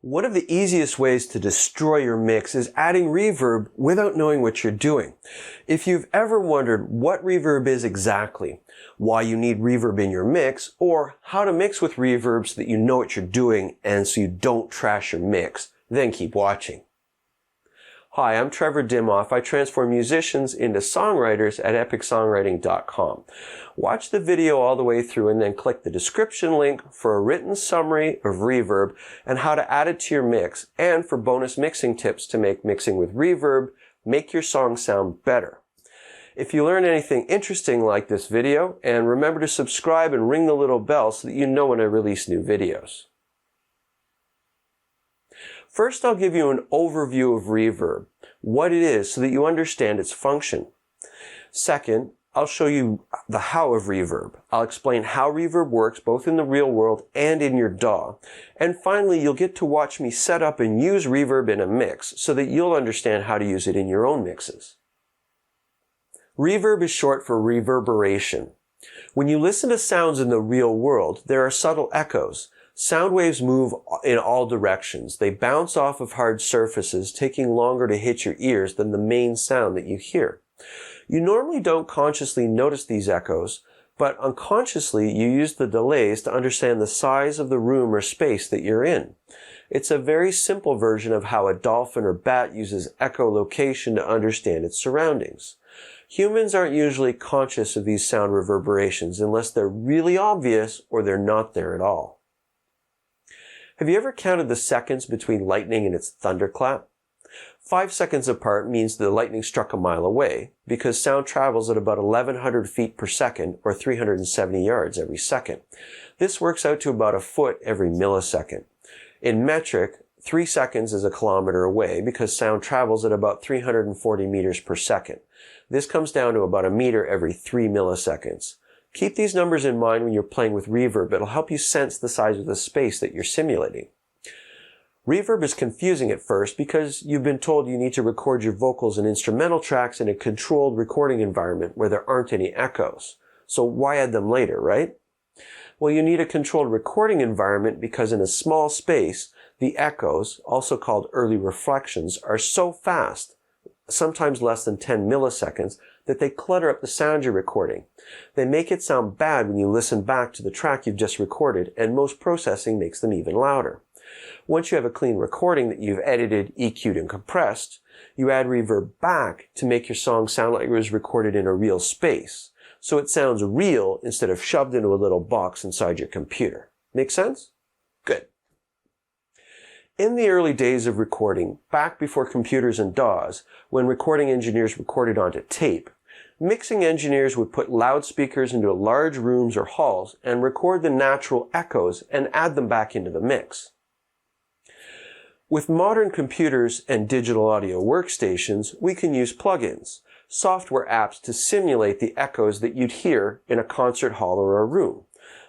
One of the easiest ways to destroy your mix is adding reverb without knowing what you're doing. If you've ever wondered what reverb is exactly, why you need reverb in your mix, or how to mix with reverb so that you know what you're doing and so you don't trash your mix, then keep watching. Hi, I'm Trevor Dimmoff. I transform musicians into songwriters at epicsongwriting.com. Watch the video all the way through and then click the description link for a written summary of reverb and how to add it to your mix, and for bonus mixing tips to make mixing with reverb make your song sound better. If you learn anything interesting like this video, and remember to subscribe and ring the little bell so that you know when I release new videos. First, I'll give you an overview of reverb, what it is so that you understand its function. Second, I'll show you the how of reverb. I'll explain how reverb works both in the real world and in your DAW. And finally, you'll get to watch me set up and use reverb in a mix so that you'll understand how to use it in your own mixes. Reverb is short for reverberation. When you listen to sounds in the real world, there are subtle echoes. Sound waves move in all directions. They bounce off of hard surfaces, taking longer to hit your ears than the main sound that you hear. You normally don't consciously notice these echoes, but unconsciously you use the delays to understand the size of the room or space that you're in. It's a very simple version of how a dolphin or bat uses echolocation to understand its surroundings. Humans aren't usually conscious of these sound reverberations unless they're really obvious or they're not there at all. Have you ever counted the seconds between lightning and its thunderclap? 5 seconds apart means the lightning struck a mile away, because sound travels at about 1,100 feet per second, or 370 yards every second. This works out to about a foot every millisecond. In metric, 3 seconds is a kilometer away, because sound travels at about 340 meters per second. This comes down to about a meter every 3 milliseconds. Keep these numbers in mind when you're playing with reverb. It'll help you sense the size of the space that you're simulating. Reverb is confusing at first because you've been told you need to record your vocals and instrumental tracks in a controlled recording environment where there aren't any echoes. So why add them later, right? Well, you need a controlled recording environment because in a small space, the echoes, also called early reflections, are so fast, sometimes less than 10 milliseconds, that they clutter up the sound you're recording. They make it sound bad when you listen back to the track you've just recorded, and most processing makes them even louder. Once you have a clean recording that you've edited, EQ'd, and compressed, you add reverb back to make your song sound like it was recorded in a real space, so it sounds real instead of shoved into a little box inside your computer. Make sense? Good. In the early days of recording, back before computers and DAWs, when recording engineers recorded onto tape, mixing engineers would put loudspeakers into large rooms or halls and record the natural echoes and add them back into the mix. With modern computers and digital audio workstations, we can use plugins, software apps to simulate the echoes that you'd hear in a concert hall or a room.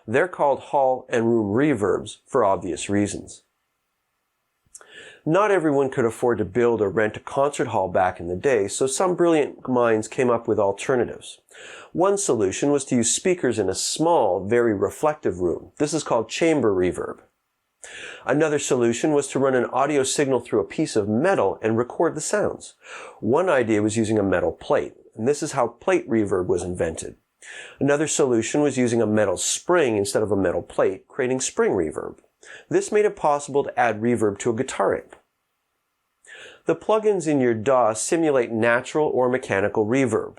They're called hall and room reverbs for obvious reasons. Not everyone could afford to build or rent a concert hall back in the day, so some brilliant minds came up with alternatives. One solution was to use speakers in a small, very reflective room. This is called chamber reverb. Another solution was to run an audio signal through a piece of metal and record the sounds. One idea was using a metal plate, and this is how plate reverb was invented. Another solution was using a metal spring instead of a metal plate, creating spring reverb. This made it possible to add reverb to a guitar amp. The plugins in your DAW simulate natural or mechanical reverb.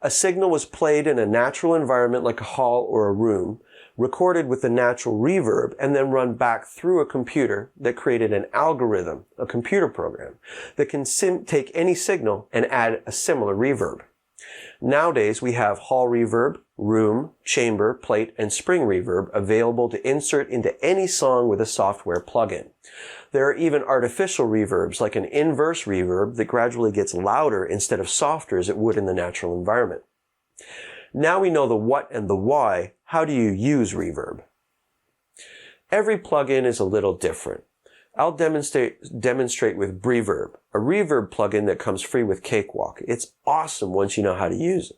A signal was played in a natural environment like a hall or a room, recorded with the natural reverb, and then run back through a computer that created an algorithm, a computer program, that can take any signal and add a similar reverb. Nowadays, we have hall reverb, room, chamber, plate, and spring reverb available to insert into any song with a software plugin. There are even artificial reverbs, like an inverse reverb that gradually gets louder instead of softer as it would in the natural environment. Now we know the what and the why. How do you use reverb? Every plugin is a little different. I'll demonstrate with Reverb, a reverb plugin that comes free with Cakewalk. It's awesome once you know how to use it.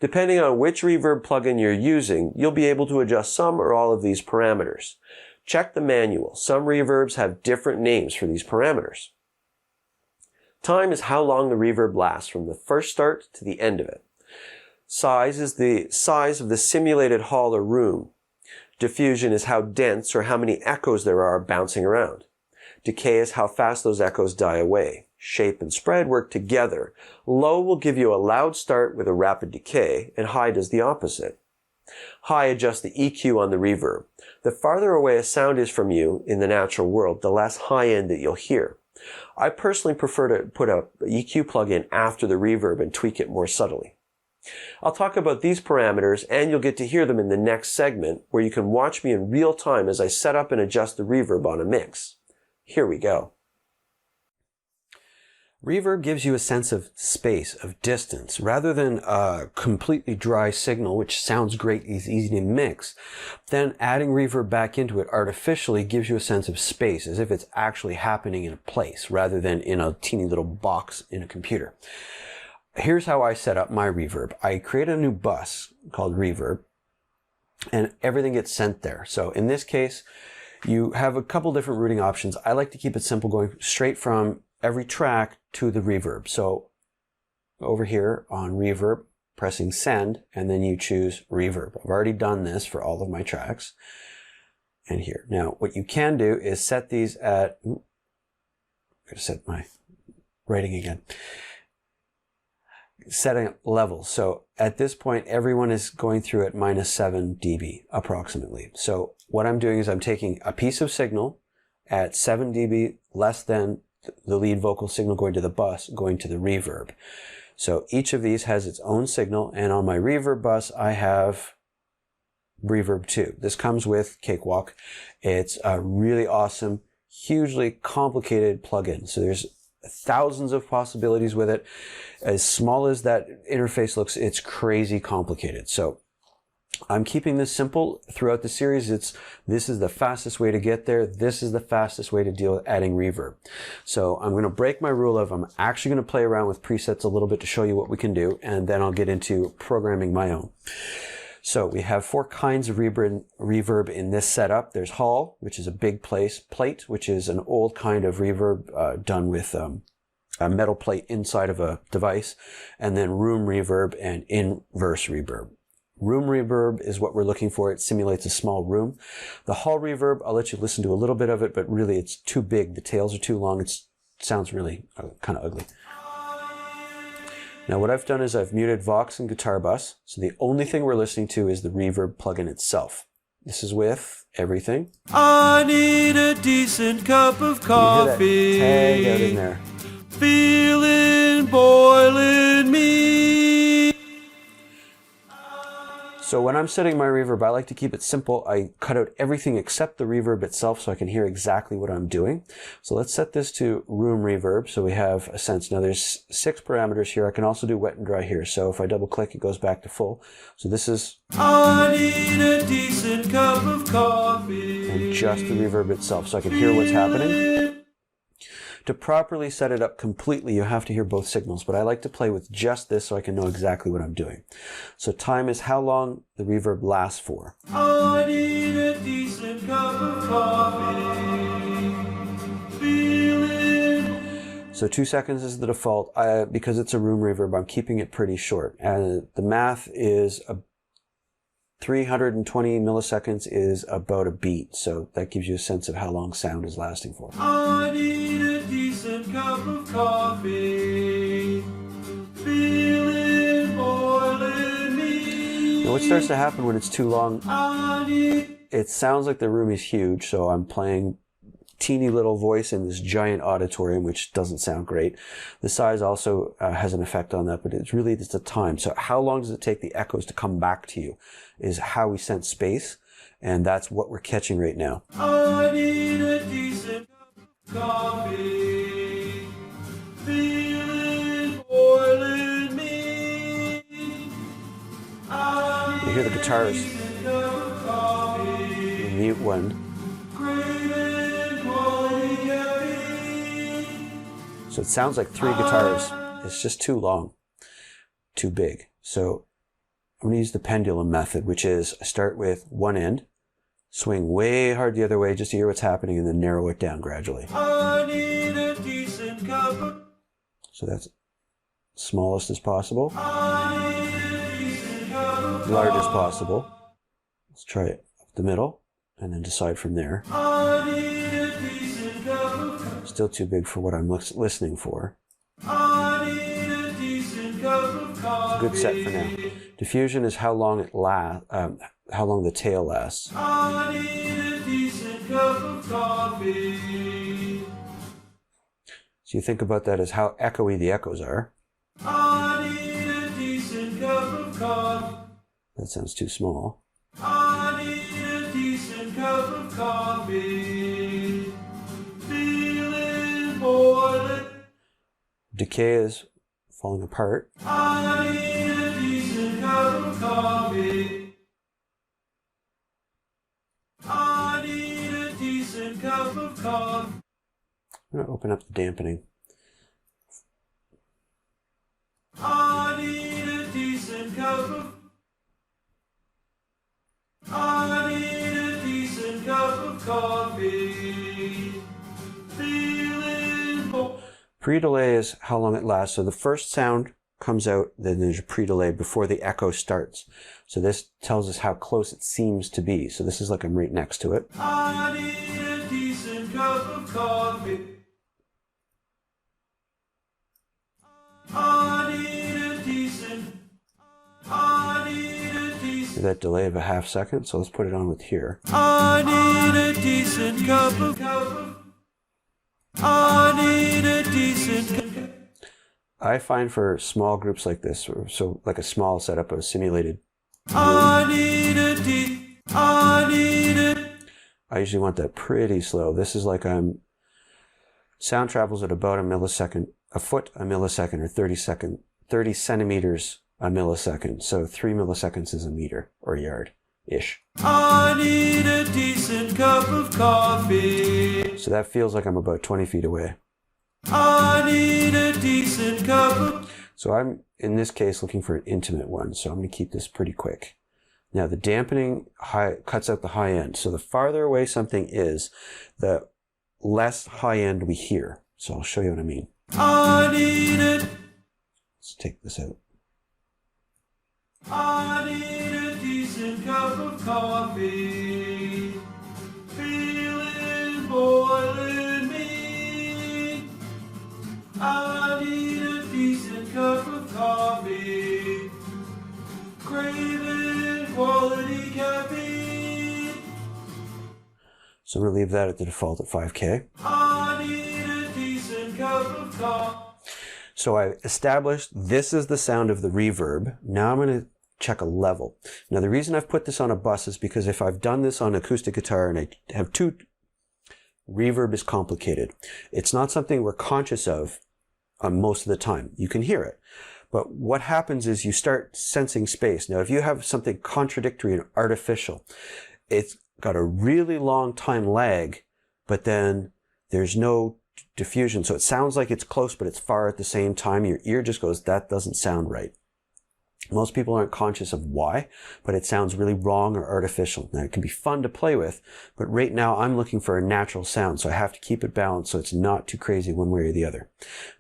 Depending on which reverb plugin you're using, you'll be able to adjust some or all of these parameters. Check the manual. Some reverbs have different names for these parameters. Time is how long the reverb lasts from the first start to the end of it. Size is the size of the simulated hall or room. Diffusion is how dense or how many echoes there are bouncing around. Decay is how fast those echoes die away. Shape and spread work together. Low will give you a loud start with a rapid decay, and high does the opposite. High adjusts the EQ on the reverb. The farther away a sound is from you in the natural world, the less high end that you'll hear. I personally prefer to put a EQ plugin after the reverb and tweak it more subtly. I'll talk about these parameters, and you'll get to hear them in the next segment, where you can watch me in real time as I set up and adjust the reverb on a mix. Here we go. Reverb gives you a sense of space, of distance, rather than a completely dry signal, which sounds great, is easy to mix. Then adding reverb back into it artificially gives you a sense of space, as if it's actually happening in a place, rather than in a teeny little box in a computer. Here's how I set up my reverb. I create a new bus called reverb, and everything gets sent there. So in this case, you have a couple different routing options. I like to keep it simple, going straight from every track to the reverb. So over here on reverb, pressing send, and then you choose reverb. I've already done this for all of my tracks. And here. Now, what you can do is set these at, I'm going to set my writing again. Setting levels. So at this point, everyone is going through at -7 dB approximately. So what I'm doing is I'm taking a piece of signal at 7 dB less than the lead vocal signal going to the bus, going to the reverb. So each of these has its own signal, and on my reverb bus, I have Reverb 2. This comes with Cakewalk. It's a really awesome, hugely complicated plugin. So there's thousands of possibilities with it. As small as that interface looks, it's crazy complicated. So I'm keeping this simple throughout the series. This is the fastest way to get there. This is the fastest way to deal with adding reverb. So I'm going to break my rule of I'm actually going to play around with presets a little bit to show you what we can do, and then I'll get into programming my own. So we have 4 kinds of reverb in this setup. There's hall, which is a big plate, which is an old kind of reverb done with a metal plate inside of a device, and then room reverb and inverse reverb. Room reverb is what we're looking for. It simulates a small room. The hall reverb, I'll let you listen to a little bit of it, but really it's too big. The tails are too long. It sounds really kind of ugly. Now what I've done is I've muted Vox and Guitar Bus. So the only thing we're listening to is the Reverb plugin itself. This is with everything. I need a decent cup of coffee. You hear that tag out in there. Feeling boiling me. So when I'm setting my reverb, I like to keep it simple. I cut out everything except the reverb itself so I can hear exactly what I'm doing. So let's set this to room reverb so we have a sense. Now there's 6 parameters here. I can also do wet and dry here. So if I double click, it goes back to full. So this is I need a decent cup of coffee. And just the reverb itself so I can hear what's happening. To properly set it up completely, you have to hear both signals, but I like to play with just this so I can know exactly what I'm doing. So time is how long the reverb lasts for. I need a decent cup of coffee. Feeling. So 2 seconds is the default. Because it's a room reverb, I'm keeping it pretty short. And the math is 320 milliseconds is about a beat, so that gives you a sense of how long sound is lasting for. I need a decent cup of coffee. Feeling boiling me. Now what starts to happen when it's too long, it sounds like the room is huge, so I'm playing teeny little voice in this giant auditorium, which doesn't sound great. The size also has an effect on that, but it's really just the time. So how long does it take the echoes to come back to you is how we sense space, and that's what we're catching right now. I need a decent cup of coffee. Feeling boiling me. You hear the guitars. The mute one. So it sounds like 3 guitars. It's just too long, too big. So I'm going to use the pendulum method, which is I start with one end, swing way hard the other way just to hear what's happening and then narrow it down gradually. I need a decent cup of. So that's smallest as possible, I need a decent cup of. large as possible. Let's try it up the middle and then decide from there. I need a decent cup of. Still too big for what I'm listening for. I need a decent cup of coffee. Good set for now. Diffusion is how long it how long the tail lasts. I need a decent cup of coffee. So you think about that as how echoey the echoes are. I need a decent cup of coffee. That sounds too small. I need a decent cup of coffee. Feeling boiling. Decay is falling apart. I need a decent cup of coffee. I need a decent cup of coffee. I'm going to open up the dampening. I need a decent cup of. I need a decent cup of coffee. Feeling bored. Pre-delay is how long it lasts. So the first sound comes out, then there's a pre-delay before the echo starts. So this tells us how close it seems to be. So this is like I'm right next to it. I need a decent cup of coffee. I need a decent. I need a decent. That delay of a half second. So let's put it on with here. I need a decent cup of. I need a decent. I find for small groups like this, or so like a small setup of a simulated, I need a I need a. I usually want that pretty slow. This is like sound travels at about a millisecond, a foot a millisecond, or 30 centimeters a millisecond. So 3 milliseconds is a meter or a yard-ish. I need a decent cup of coffee. So that feels like I'm about 20 feet away. I need a decent cup of. So I'm, in this case, looking for an intimate one. So I'm going to keep this pretty quick. Now the dampening cuts out the high end. So the farther away something is, the less high end we hear. So I'll show you what I mean. I need a. Let's take this out. I need a decent cup of coffee. Feeling boiling me. I need a decent cup of coffee. Craving quality caffeine. So I'm going to leave that at the default at 5K. I need a decent cup of coffee. So I established this is the sound of the reverb. Now I'm going to check a level. Now the reason I've put this on a bus is because if I've done this on acoustic guitar and I have two, reverb is complicated. It's not something we're conscious of most of the time. You can hear it. But what happens is you start sensing space. Now if you have something contradictory and artificial, it's got a really long time lag, but then there's no diffusion. So it sounds like it's close, but it's far at the same time. Your ear just goes, that doesn't sound right. Most people aren't conscious of why, but it sounds really wrong or artificial. Now, it can be fun to play with, but right now I'm looking for a natural sound, so I have to keep it balanced so it's not too crazy one way or the other.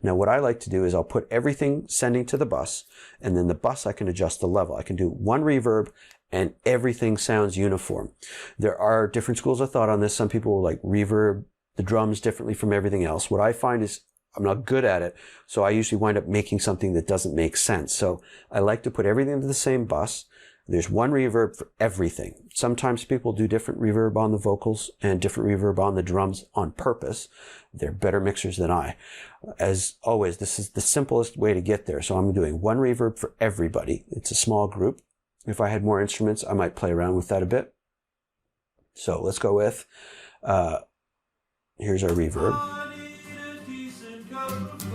Now, what I like to do is I'll put everything sending to the bus, and then the bus I can adjust the level. I can do one reverb, and everything sounds uniform. There are different schools of thought on this. Some people will like reverb the drums differently from everything else. What I find is I'm not good at it, so I usually wind up making something that doesn't make sense. So I like to put everything into the same bus. There's one reverb for everything. Sometimes people do different reverb on the vocals and different reverb on the drums on purpose. They're better mixers than I. As always, this is the simplest way to get there. So I'm doing one reverb for everybody. It's a small group. If I had more instruments, I might play around with that a bit. So let's go with, here's our reverb.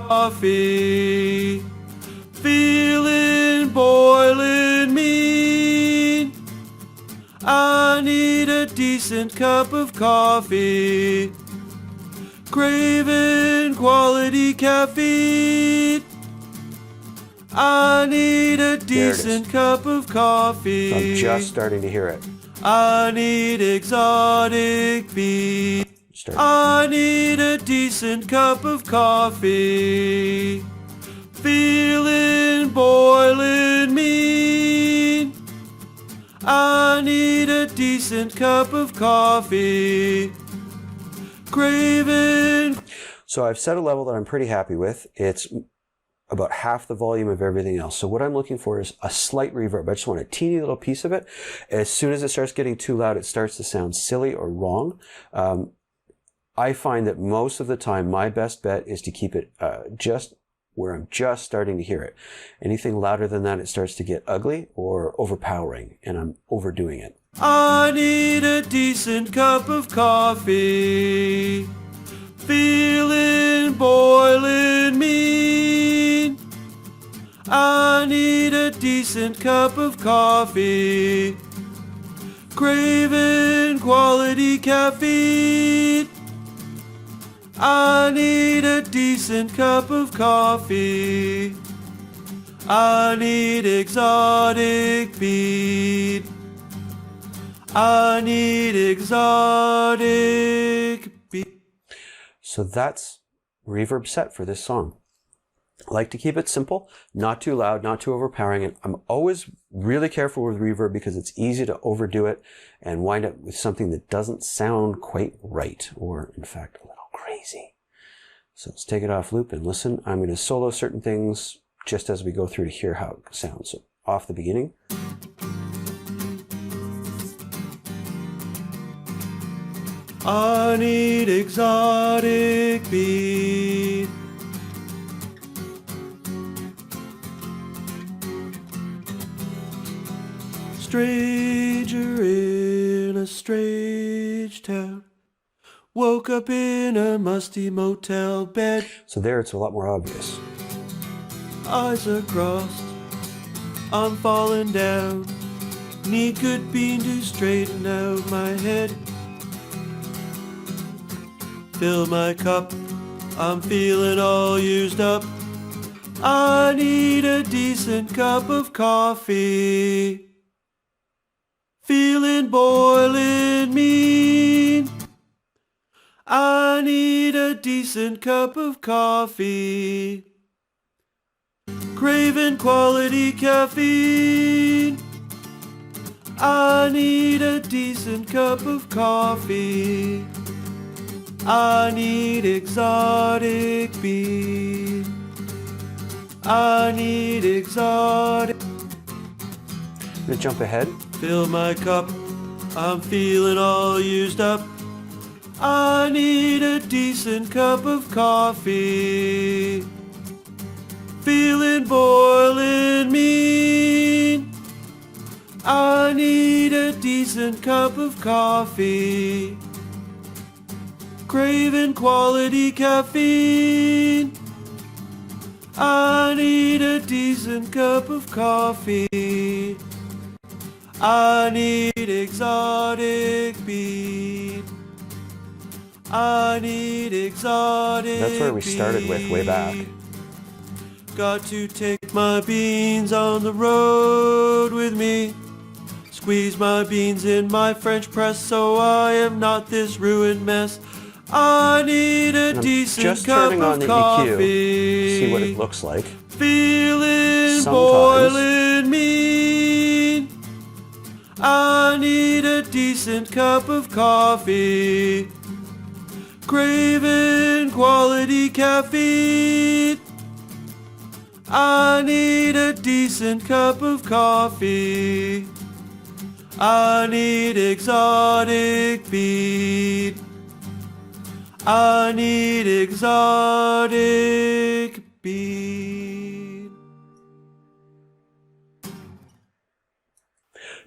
Coffee, feeling boiling mean. I need a decent cup of coffee, craving quality caffeine. I need a decent cup of coffee. I'm just starting to hear it. I need exotic beat. I need a decent cup of coffee. Feeling boiling mean. I need a decent cup of coffee. Craving. So I've set a level that I'm pretty happy with. It's about half the volume of everything else. So what I'm looking for is a slight reverb. I just want a teeny little piece of it. As soon as it starts getting too loud, it starts to sound silly or wrong. I find that most of the time, my best bet is to keep it just where I'm just starting to hear it. Anything louder than that, it starts to get ugly or overpowering, and I'm overdoing it. I need a decent cup of coffee. Feeling boiling mean. I need a decent cup of coffee. Craving quality caffeine. I need a decent cup of coffee. I need exotic beat. I need exotic beat. So that's reverb set for this song. I like to keep it simple, not too loud, not too overpowering. And I'm always really careful with reverb because it's easy to overdo it and wind up with something that doesn't sound quite right, or in fact, a little crazy. So let's take it off loop and listen. I'm going to solo certain things just as we go through to hear how it sounds. So off the beginning. I need exotic beat. Stranger in a strange town, woke up in a musty motel bed. So there it's a lot more obvious. Eyes are crossed, I'm falling down. Need good bean to straighten out my head. Fill my cup, I'm feeling all used up. I need a decent cup of coffee. Feeling boiling mean. I need a decent cup of coffee. Craving quality caffeine. I need a decent cup of coffee. I need exotic beat. I need exotic. I'm going to jump ahead. Fill my cup, I'm feeling all used up. I need a decent cup of coffee. Feeling boiling mean. I need a decent cup of coffee. Craving quality caffeine. I need a decent cup of coffee. I need exotic beat. I need exotic. That's where we started with way back. Got to take my beans on the road with me. Squeeze my beans in my French press so I am not this ruined mess. I need a decent cup of coffee. See what it looks like. Feeling Sometimes. boiling mean. I need a decent cup of coffee. Craving quality caffeine. I need a decent cup of coffee. I need exotic beat. I need exotic beat.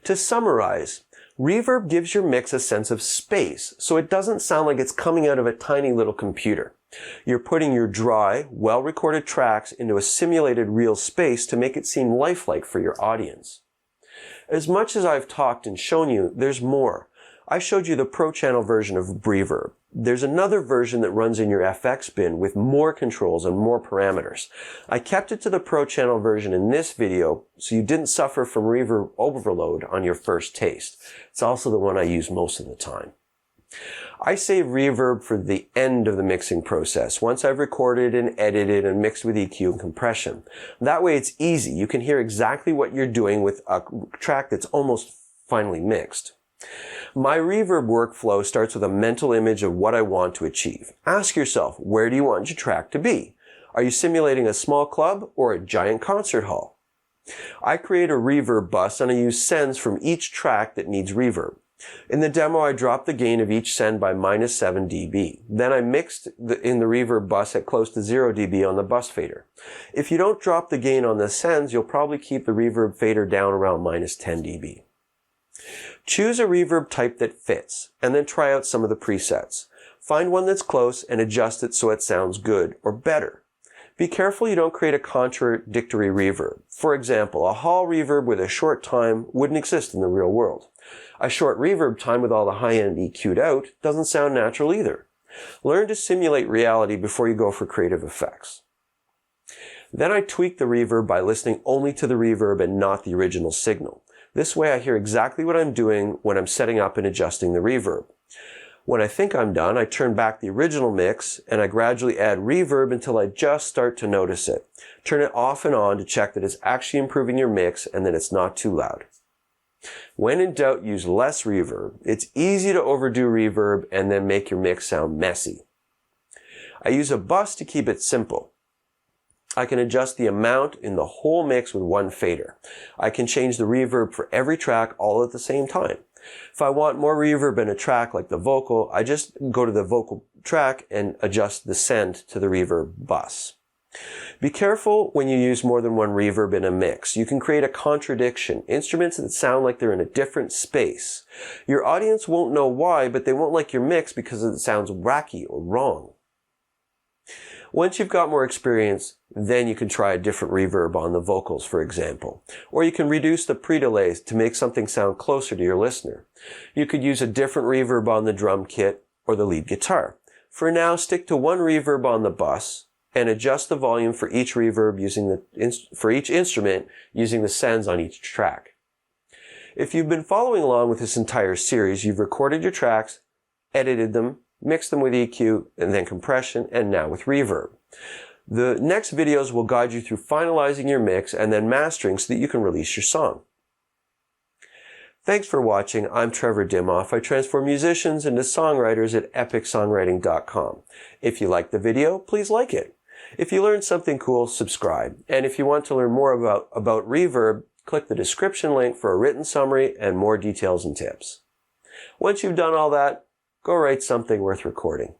To summarize, reverb gives your mix a sense of space, so it doesn't sound like it's coming out of a tiny little computer. You're putting your dry, well-recorded tracks into a simulated real space to make it seem lifelike for your audience. As much as I've talked and shown you, there's more. I showed you the Pro Channel version of Reverb. There's another version that runs in your FX bin with more controls and more parameters. I kept it to the Pro Channel version in this video so you didn't suffer from reverb overload on your first taste. It's also the one I use most of the time. I save reverb for the end of the mixing process, once I've recorded and edited and mixed with EQ and compression. That way it's easy. You can hear exactly what you're doing with a track that's almost finally mixed. My reverb workflow starts with a mental image of what I want to achieve. Ask yourself, where do you want your track to be? Are you simulating a small club or a giant concert hall? I create a reverb bus and I use sends from each track that needs reverb. In the demo, I dropped the gain of each send by -7 dB. Then I mixed in the reverb bus at close to 0 dB on the bus fader. If you don't drop the gain on the sends, you'll probably keep the reverb fader down around -10 dB. Choose a reverb type that fits, and then try out some of the presets. Find one that's close and adjust it so it sounds good or better. Be careful you don't create a contradictory reverb. For example, a hall reverb with a short time wouldn't exist in the real world. A short reverb time with all the high-end EQ'd out doesn't sound natural either. Learn to simulate reality before you go for creative effects. Then I tweak the reverb by listening only to the reverb and not the original signal. This way I hear exactly what I'm doing when I'm setting up and adjusting the reverb. When I think I'm done, I turn back the original mix and I gradually add reverb until I just start to notice it. Turn it off and on to check that it's actually improving your mix and that it's not too loud. When in doubt, use less reverb. It's easy to overdo reverb and then make your mix sound messy. I use a bus to keep it simple. I can adjust the amount in the whole mix with one fader. I can change the reverb for every track all at the same time. If I want more reverb in a track like the vocal, I just go to the vocal track and adjust the send to the reverb bus. Be careful when you use more than one reverb in a mix. You can create a contradiction, instruments that sound like they're in a different space. Your audience won't know why, but they won't like your mix because it sounds wacky or wrong. Once you've got more experience, then you can try a different reverb on the vocals, for example. Or you can reduce the pre-delays to make something sound closer to your listener. You could use a different reverb on the drum kit or the lead guitar. For now, stick to one reverb on the bus and adjust the volume for each reverb for each instrument using the sends on each track. If you've been following along with this entire series, you've recorded your tracks, edited them, mixed them with EQ, and then compression, and now with reverb. The next videos will guide you through finalizing your mix and then mastering so that you can release your song. Thanks for watching. I'm Trevor Dimoff. I transform musicians into songwriters at epicsongwriting.com. If you liked the video, please like it. If you learned something cool, subscribe. And if you want to learn more about reverb, click the description link for a written summary and more details and tips. Once you've done all that, go write something worth recording.